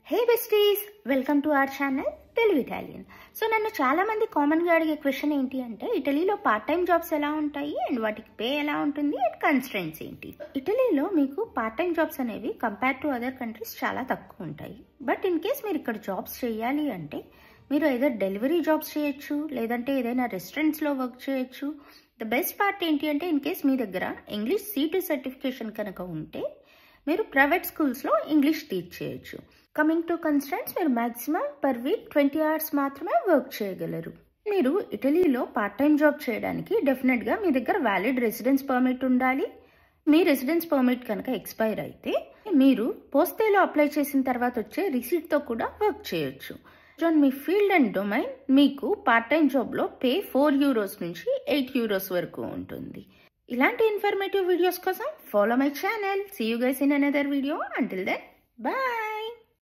Hey besties, welcome to our channel Telugu Italian. So నన్ను చాలా మంది కామన్ గా అడిగే క్వశ్చన్ ఏంటి అంటే ఇటలీలో పార్ట్ టైం జాబ్స్ ఎలా ఉంటాయి అండ్ వాటికి పే ఎలా ఉంటుంది అండ్ కన్స్ట్రెంట్స్ ఏంటి. ఇటలీలో మీకు పార్ట్ టైం జాబ్స్ అనేవి కంపేర్ టు అదర్ కంట్రీస్ చాలా తక్కువ ఉంటాయి. బట్ ఇన్ కేస్ మీరు ఇక్కడ జాబ్స్ చేయాలి అంటే మీరు ఏదైనా డెలివరీ జాబ్స్ చేయొచ్చు, లేదంటే ఏదైనా రెస్టారెంట్స్ లో వర్క్ చేయొచ్చు. ద బెస్ట్ పార్ట్ ఏంటి అంటే ఇన్ కేస్ మీ దగ్గర ఇంగ్లీష్ C2 సర్టిఫికేషన్ కనుక ఉంటే మీరు ప్రైవేట్ స్కూల్స్లో ఇంగ్లీష్ టీచ్ చేయొచ్చు. కమింగ్ టు కన్స్ట్రెంట్స్, మీరు మాక్సిమం పర్ వీక్ 20 hours మాత్రమే వర్క్ చేయగలరు. మీరు ఇటలీలో పార్ట్ టైం జాబ్ చేయడానికి డెఫినెట్గా మీ దగ్గర వ్యాలిడ్ రెసిడెన్స్ పర్మిట్ ఉండాలి. మీ రెసిడెన్స్ పర్మిట్ కనుక ఎక్స్పైర్ అయితే మీరు పోస్టేలో అప్లై చేసిన తర్వాత వచ్చే రిసీట్తో కూడా వర్క్ చేయొచ్చు. మీ ఫీల్డ్ అండ్ డొమైన్ మీకు పార్ట్ టైం జాబ్లో పే €4 నుంచి €8 వరకు ఉంటుంది. ఇలాంటి ఇన్ఫర్మేటివ్ వీడియోస్ కోసం follow my channel. See you guys in another video. Until then, bye.